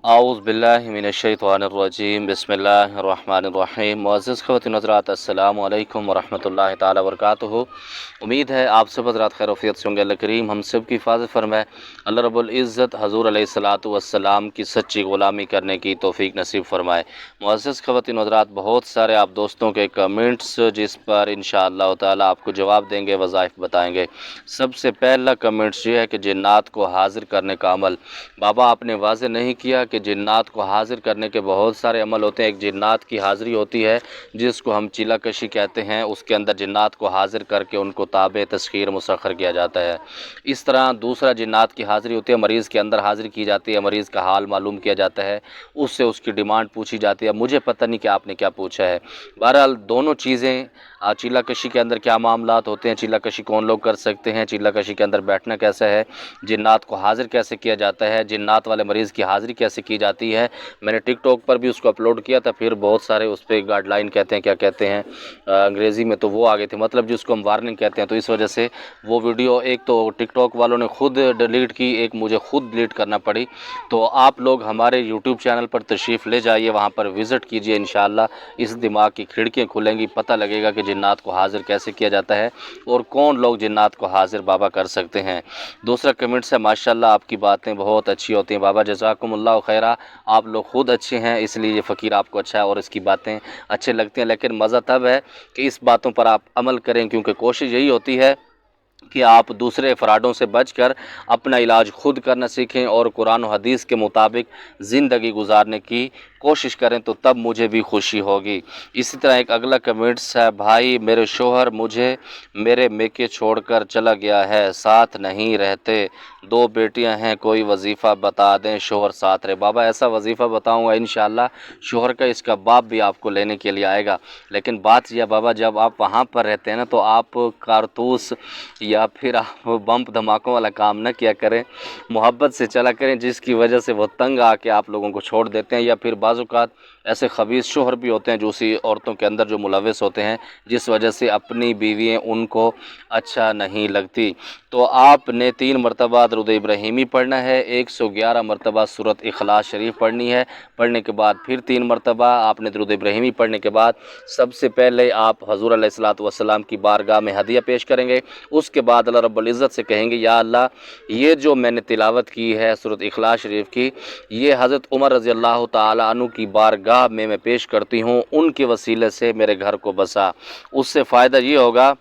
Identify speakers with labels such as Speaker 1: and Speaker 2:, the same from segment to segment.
Speaker 1: आऊज़ बिल्लाहि मिनश्शैतानिर्रजीम बिस्मिल्लाहिर्रहमानिर्रहीम। मुअज़्ज़ज़ ख़वातीन हज़रात, अस्सलामु अलैकुम वरहमतुल्लाहि ताला वबरकातुहू। उम्मीद है आप सब हज़रात खैर वफ़ियत से होंगे। अल्लाह करीम हम सब की हिफ़ाज़त फ़रमाए। अल्लाह रब्बुल इज़्ज़त हज़ूर अलैहिस्सलातु वस्सलाम की सच्ची ग़ुलामी करने की तौफ़ीक नसीब फ़रमाए। मुअज़्ज़ज़ ख़वातीन हज़रात, बहुत सारे आप दोस्तों के कमेंट्स जिस पर इंशाअल्लाह ताला आपको जवाब देंगे, वज़ाइफ़ बताएँगे। सबसे पहला कमेंट्स ये है कि जिन्नात को हाज़िर करने का अमल। बाबा आपने वाज़ेह नहीं किया कि जिन्नात को हाज़िर करने के बहुत सारे अमल होते हैं। एक जिन्नात की हाज़िरी होती है जिसको हम चीला कशी कहते हैं। उसके अंदर जिन्नात को हाज़िर करके उनको ताबे तस्ख़ीर मुसख़्ख़र किया जाता है। इस तरह दूसरा जिन्नात की हाज़िरी होती है, मरीज़ के अंदर हाज़िर की जाती है, मरीज़ का हाल मालूम किया जाता है, उससे उसकी डिमांड पूछी जाती है। मुझे पता नहीं कि आपने क्या पूछा है। बहरहाल दोनों चीज़ें, चीला कशी के अंदर क्या मामलात होते हैं, चीला कशी कौन लोग कर सकते हैं, चीला कशी के अंदर बैठना कैसा है, जिन्नात को हाज़िर कैसे किया जाता है, जिन्नात वाले मरीज़ की हाज़िरी कैसे की जाती है। मैंने टिकटॉक पर भी उसको अपलोड किया था, फिर बहुत सारे उस पर गाइडलाइन कहते हैं, क्या कहते हैं अंग्रेज़ी में, तो वो आ गए थे, मतलब जिसको हम वार्निंग कहते हैं। तो इस वजह से वो वीडियो एक तो टिकटॉक वालों ने खुद डिलीट की, एक मुझे खुद डिलीट करना पड़ी। तो आप लोग हमारे यूट्यूब चैनल पर तशरीफ़ ले जाइए, वहाँ पर विज़िट कीजिए। इंशाअल्लाह इस दिमाग की खिड़कियाँ खुलेंगी, पता लगेगा कि जिन्नात को हाज़िर कैसे किया जाता है और कौन लोग जिन्नात को हाज़िर बाबा कर सकते हैं। दूसरा कमेंट्स है, माशाअल्लाह आपकी बातें बहुत अच्छी होती हैं बाबा, जज़ाकुमुल्लाह खैरा। आप लोग खुद अच्छे हैं इसलिए ये फ़कीर आपको अच्छा है और इसकी बातें अच्छे लगती हैं। लेकिन मज़ा तब है कि इस बातों पर आप अमल करें, क्योंकि कोशिश यही होती है कि आप दूसरे फ़राडों से बचकर अपना इलाज खुद करना सीखें और कुरान और हदीस के मुताबिक ज़िंदगी गुजारने की कोशिश करें, तो तब मुझे भी खुशी होगी। इसी तरह एक अगला कमेंट्स है, भाई मेरे शोहर मुझे मेरे मेके छोड़कर चला गया है, साथ नहीं रहते, 2 बेटियां हैं, कोई वजीफ़ा बता दें शोहर साथ रहे। बाबा ऐसा वजीफ़ा बताऊंगा इंशाअल्लाह, शोहर का इसका बाप भी आपको लेने के लिए आएगा। लेकिन बात यह बाबा, जब आप वहाँ पर रहते हैं ना, तो आप कारतूस या फिर आप बम धमाकों वाला काम न किया करें, मोहब्बत से चला करें, जिसकी वजह से वो तंग आके आप लोगों को छोड़ देते हैं। या फिर बाज़-औक़ात ऐसे खबीस शोहर भी होते हैं जो उसी औरतों के अंदर जो मुलव्वस होते हैं, जिस वजह से अपनी बीवियाँ उनको अच्छा नहीं लगती। तो आपने 3 मरतबा दरूद इब्राहिमी पढ़ना है, 111 मरतबा सूरत इखलास शरीफ पढ़नी है। पढ़ने के बाद फिर 3 मरतबा आपने दरूद इब्राहिमी पढ़ने के बाद सबसे पहले आप हज़ूर अलैहिस्सलातु वस्सलाम की बारगाह में हदिया पेश करेंगे। उसके बाद अल्लाह रब्बुल इज़्ज़त से कहेंगे, या अल्लाह ये जो मैंने तिलावत की है सूरत इखलास शरीफ की, ये हज़रत उमर रज़ी अल्लाह ताला अन्हु की बारगाह में मैं पेश करती हूँ, उनके वसीले से मेरे घर को बसा। उससे फ़ायदा ये होगा,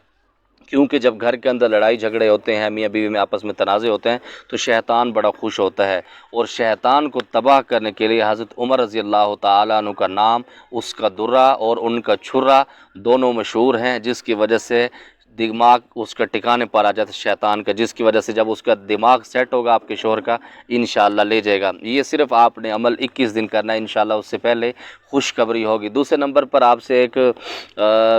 Speaker 1: क्योंकि जब घर के अंदर लड़ाई झगड़े होते हैं, मियाँ बीवी में आपस में तनाज़े होते हैं, तो शैतान बड़ा खुश होता है। और शैतान को तबाह करने के लिए हज़रत उमर रज़ी अल्लाह ताला अन्हु का नाम, उसका दुर्रा और उनका छुर्रा दोनों मशहूर हैं, जिसकी वजह से दिमाग उसका ठिकाने पर आ जाता है शैतान का, जिसकी वजह से जब उसका दिमाग सेट होगा आपके शोहर का, इंशाअल्लाह ले जाएगा। ये सिर्फ़ आपने अमल 21 दिन करना है, इंशाअल्लाह उससे पहले खुशखबरी होगी। दूसरे नंबर पर आपसे एक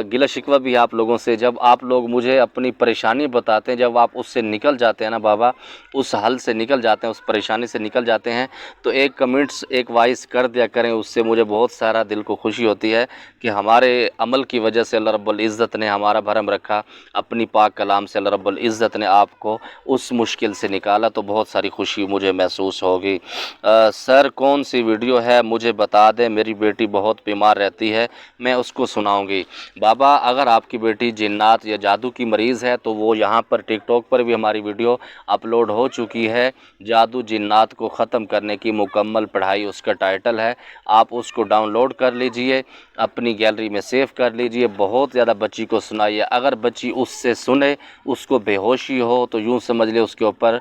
Speaker 1: गिला शिकवा भी आप लोगों से, जब आप लोग मुझे अपनी परेशानी बताते हैं, जब आप उससे निकल जाते हैं ना बाबा, उस हल से निकल जाते हैं, उस परेशानी से निकल जाते हैं, तो एक कमेंट्स एक वॉइस कर दिया करें, उससे मुझे बहुत सारा दिल को खुशी होती है कि हमारे अमल की वजह से अल्लाह रब्बुल इज़्ज़त ने हमारा भरम रखा, अपनी पाक कलाम से अल्लाह रब्बुल इज़्ज़त ने आपको उस मुश्किल से निकाला, तो बहुत सारी खुशी मुझे महसूस होगी। सर कौन सी वीडियो है मुझे बता दें, मेरी बेटी बहुत बीमार रहती है, मैं उसको सुनाऊंगी। बाबा अगर आपकी बेटी जिन्नात या जादू की मरीज़ है, तो वो यहाँ पर टिकटॉक पर भी हमारी वीडियो अपलोड हो चुकी है, जादू जिन्नात को ख़त्म करने की मुकम्मल पढ़ाई उसका टाइटल है। आप उसको डाउनलोड कर लीजिए, अपनी गैलरी में सेव कर लीजिए, बहुत ज़्यादा बच्ची को सुनाइए। अगर बच्ची उससे सुने, उसको बेहोशी हो, तो यूँ समझ ले उसके ऊपर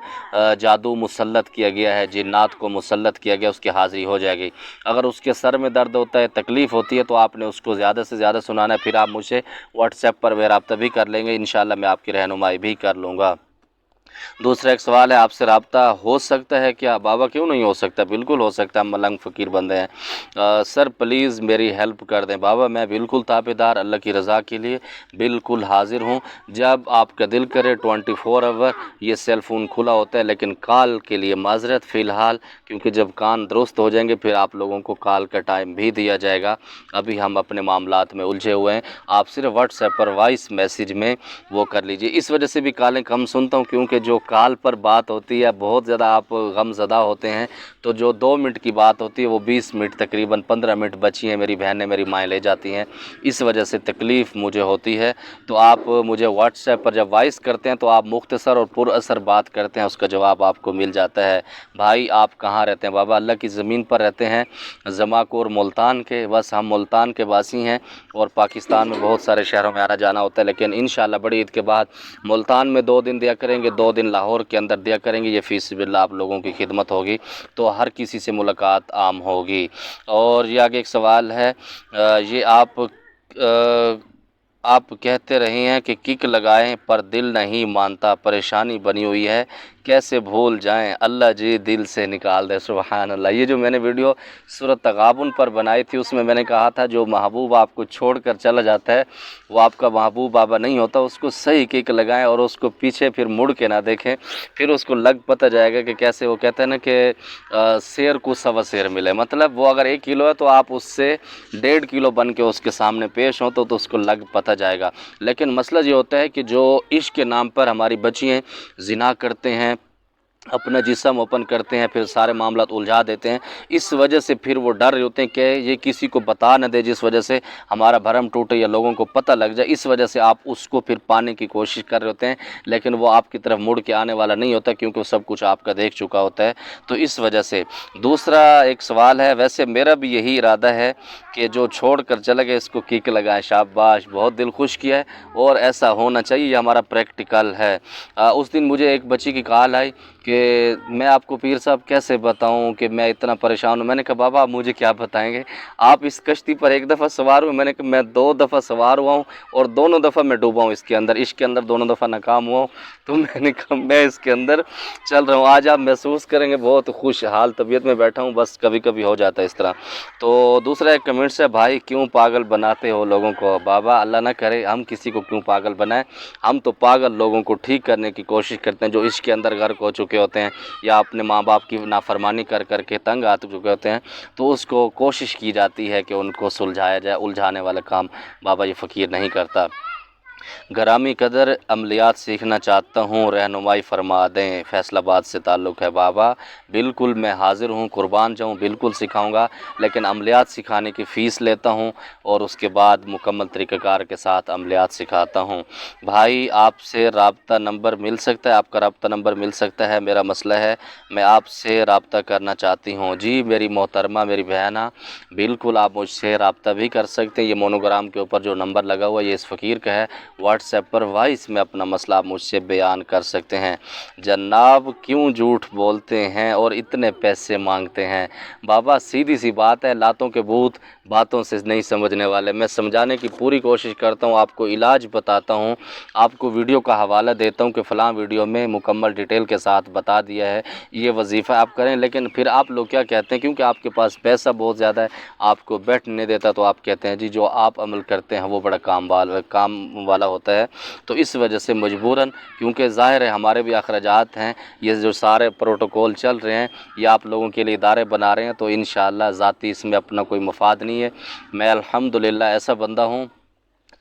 Speaker 1: जादू मुसल्लत किया गया है, जिन्नात को मुसल्लत किया गया, उसकी हाज़िरी हो जाएगी। अगर उसके सर में दर्द होता है, तकलीफ़ होती है, तो आपने उसको ज़्यादा से ज़्यादा सुनाना है। फिर आप मुझसे व्हाट्सएप पर राब्ता भी कर लेंगे, इंशाअल्लाह मैं आपकी रहनुमाई भी कर लूँगा। दूसरा एक सवाल है, आपसे रब्ता हो सकता है क्या? बाबा क्यों नहीं हो सकता, बिल्कुल हो सकता है, हम मलंग फ़कीर बंदे हैं। सर प्लीज़ मेरी हेल्प कर दें। बाबा मैं बिल्कुल ताबेदार, अल्लाह की रज़ा के लिए बिल्कुल हाज़िर हूँ। जब आपका दिल करे 24 आवर ये सेल फ़ोन खुला होता है, लेकिन कॉल के लिए माज़रत फ़िलहाल, क्योंकि जब कान दुरुस्त हो जाएंगे फिर आप लोगों को कॉल का टाइम भी दिया जाएगा। अभी हम अपने मामलात में उलझे हुए हैं। आप सिर्फ व्हाट्सएप पर वॉइस मैसेज में वो कर लीजिए। इस वजह से भी कॉलें कम सुनता हूँ, क्योंकि जो कॉल पर बात होती है बहुत ज़्यादा आप गमज़दा होते हैं, तो जो 2 मिनट की बात होती है वो 20 मिनट तकरीबन 15 मिनट बची हैं मेरी बहनें मेरी माएँ ले जाती हैं, इस वजह से तकलीफ़ मुझे होती है। तो आप मुझे व्हाट्सएप पर जब वॉइस करते हैं तो आप मुख्तसर और पुरअसर बात करते हैं, उसका जवाब आपको मिल जाता है। भाई आप कहाँ रहते हैं? बाबा अल्लाह की ज़मीन पर रहते हैं, जमाकोर मुल्तान के, बस हम मुल्तान के वासी हैं और पाकिस्तान में बहुत सारे शहरों में आना जाना होता है, लेकिन इंशाअल्लाह बड़ी ईद के बाद मुल्तान में 2 दिन दिया करेंगे, 2 दिन लाहौर के अंदर दिया करेंगे। ये फ़ी सबिलिल्लाह आप लोगों की खिदमत होगी तो हर किसी से मुलाकात आम होगी। और ये आगे एक सवाल है, ये आप कहते रहे हैं कि किक लगाएं पर दिल नहीं मानता, परेशानी बनी हुई है, कैसे भूल जाएं, अल्लाह जी दिल से निकाल दे। सुभान अल्लाह। ये जो मैंने वीडियो सूरत तगाबुन पर बनाई थी उसमें मैंने कहा था जो महबूब आपको छोड़कर चला जाता है वो आपका महबूब बाबा नहीं होता, उसको सही किक लगाएं और उसको पीछे फिर मुड़ के ना देखें, फिर उसको लग पता जाएगा कि कैसे वो कहते हैं ना कि शेर को सवा शेर मिले, मतलब वो अगर 1 किलो है तो आप उससे 1.5 किलो बन के उसके सामने पेश हों तो उसको लग पता जाएगा। लेकिन मसला ये होता है कि जो इश्क के नाम पर हमारी बच्चियाँ ज़िना करते हैं, अपना जिस्म ओपन करते हैं, फिर सारे मामला उलझा देते हैं, इस वजह से फिर वो डर रहे होते हैं कि ये किसी को बता न दे, जिस वजह से हमारा भरम टूटे या लोगों को पता लग जाए, इस वजह से आप उसको फिर पाने की कोशिश कर रहे होते हैं, लेकिन वो आपकी तरफ मुड़ के आने वाला नहीं होता क्योंकि वो सब कुछ आपका देख चुका होता है। तो इस वजह से दूसरा एक सवाल है, वैसे मेरा भी यही इरादा है कि जो छोड़ कर चले गए इसको किक लगाएं। शाबाश, बहुत दिल खुश किया है और ऐसा होना चाहिए, ये हमारा प्रैक्टिकल है। उस दिन मुझे एक बच्ची की कॉल आई कि मैं आपको पीर साहब कैसे बताऊं कि मैं इतना परेशान हूं। मैंने कहा बाबा आप मुझे क्या बताएंगे, आप इस कश्ती पर 1 दफ़ा सवार हुए, मैंने कहा मैं 2 दफ़ा सवार हुआ हूं और दोनों दफ़ा मैं डूबा हूं इसके अंदर, इसके अंदर दोनों दफ़ा नाकाम हुआ हूं, तो मैंने कहा मैं इसके अंदर चल रहा हूं। आज आप महसूस करेंगे बहुत खुशहाल तबीयत में बैठा हूं, बस कभी कभी हो जाता है इस तरह। तो दूसरा एक कमेंट्स है, भाई क्यों पागल बनाते हो लोगों को? बाबा अल्लाह ना करे हम किसी को क्यों पागल बनाएं, हम तो पागल लोगों को ठीक करने की कोशिश करते हैं जो इसके अंदर गर्क हो चुके होते हैं या अपने माँ बाप की नाफरमानी कर कर के तंग आ चुके होते हैं, तो उसको कोशिश की जाती है कि उनको सुलझाया जाए। उलझाने वाला काम बाबा ये फ़कीर नहीं करता। ग्रामी कदर अमलियात सीखना चाहता हूँ, रहनुमाई फरमा दें, फैसलाबाद से ताल्लुक़ है। बाबा बिल्कुल मैं हाज़िर हूँ, कुर्बान जाऊँ, बिल्कुल सिखाऊँगा, लेकिन अमलियात सिखाने की फ़ीस लेता हूँ और उसके बाद मुकम्मल तरीक़ाकार के साथ अमलियात सिखाता हूँ। भाई आपसे रब्ता नंबर मिल सकता है? आपका रब्ता नंबर मिल सकता है, मेरा मसला है, मैं आपसे रब्ता करना चाहती हूँ। जी मेरी मोहतरमा मेरी बहना, बिल्कुल आप मुझसे रब्ता भी कर सकते हैं। ये मोनोग्राम के ऊपर जो नंबर लगा हुआ है ये इस फ़कीर का है, व्हाट्सएप पर वॉइस में अपना मसला आप मुझसे बयान कर सकते हैं। जनाब क्यों झूठ बोलते हैं और इतने पैसे मांगते हैं? बाबा सीधी सी बात है, लातों के भूत बातों से नहीं समझने वाले। मैं समझाने की पूरी कोशिश करता हूँ, आपको इलाज बताता हूँ, आपको वीडियो का हवाला देता हूँ कि फ़लाँ वीडियो में मुकम्मल डिटेल के साथ बता दिया है, ये वजीफ़ा आप करें। लेकिन फिर आप लोग क्या कहते हैं, क्योंकि आपके पास पैसा बहुत ज़्यादा है, आपको बैठने नहीं देता, तो आप कहते हैं जी जो आप अमल करते हैं वो बड़ा काम वाला होता है। तो इस वजह से मजबूरन, क्योंकि ज़ाहिर है हमारे भी अखराजात हैं, ये जो सारे प्रोटोकॉल चल रहे हैं ये आप लोगों के लिए इदारे बना रहे हैं, तो इंशाअल्लाह ज़ाती इसमें अपना कोई मफाद नहीं है। मैं अल्हम्दुलिल्लाह ऐसा बंदा हूँ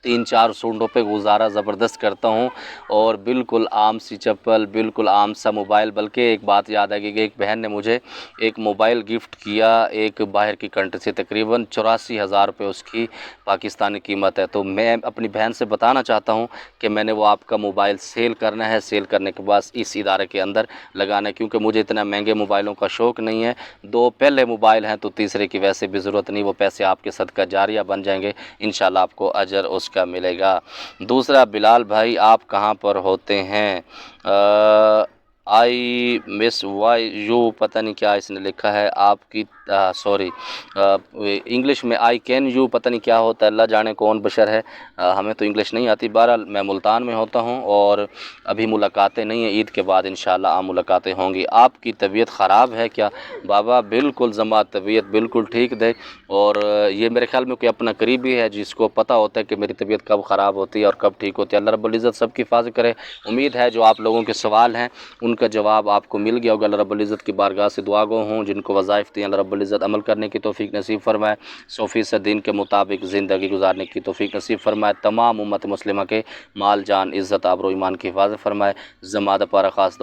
Speaker 1: 3-4 सूटों पे गुजारा ज़बरदस्त करता हूँ और बिल्कुल आम सी चप्पल, बिल्कुल आम सा मोबाइल। बल्कि एक बात याद आ गई कि एक बहन ने मुझे एक मोबाइल गिफ्ट किया, एक बाहर की कंट्री से, तकरीबन 84,000 रुपये उसकी पाकिस्तानी कीमत है। तो मैं अपनी बहन से बताना चाहता हूँ कि मैंने वो आपका मोबाइल सेल करना है, सेल करने के बाद इस इदारे के अंदर लगाना है, क्योंकि मुझे इतना महंगे मोबाइलों का शौक़ नहीं है। 2 पहले मोबाइल हैं तो तीसरे की वैसे भी ज़रूरत नहीं, वो पैसे आपके सदका जारिया बन जाएंगे, इंशाल्लाह आपको अजर का मिलेगा। दूसरा, बिलाल भाई आप कहाँ पर होते हैं? आई मिस वाई यू, पता नहीं क्या इसने लिखा है आपकी, सॉरी इंग्लिश में आई कैन यू, पता नहीं क्या होता है, अल्लाह जाने कौन बशर है, हमें तो इंग्लिश नहीं आती। बहरहाल मैं मुल्तान में होता हूँ और अभी मुलाकातें नहीं हैं, ईद के बाद इंशाल्लाह मुलाकातें होंगी। आपकी तबीयत ख़राब है क्या? बाबा बिल्कुल जमा तबीयत बिल्कुल ठीक दे, और ये मेरे ख्याल में कोई अपना करीबी है जिसको पता होता है कि मेरी तबीयत कब ख़राब होती है और कब ठीक होती है। अल्लाह रब्बुल इज़्ज़त सबकी हिफाज़त करे। उम्मीद है जो आप लोगों के सवाल हैं ان کا جواب آپ کو مل گیا ہوگا۔ اللہ رب العزت کی بارگاہ سے دعا گو ہوں جن کو وظائف دیں اللہ رب العزت عمل کرنے کی توفیق نصیب فرمائے، 100% دین کے مطابق زندگی گزارنے کی توفیق نصیب فرمائے، تمام امت مسلمہ کے مال جان عزت آبرو ایمان کی حفاظت فرمائے۔ زمادہ پارا خاص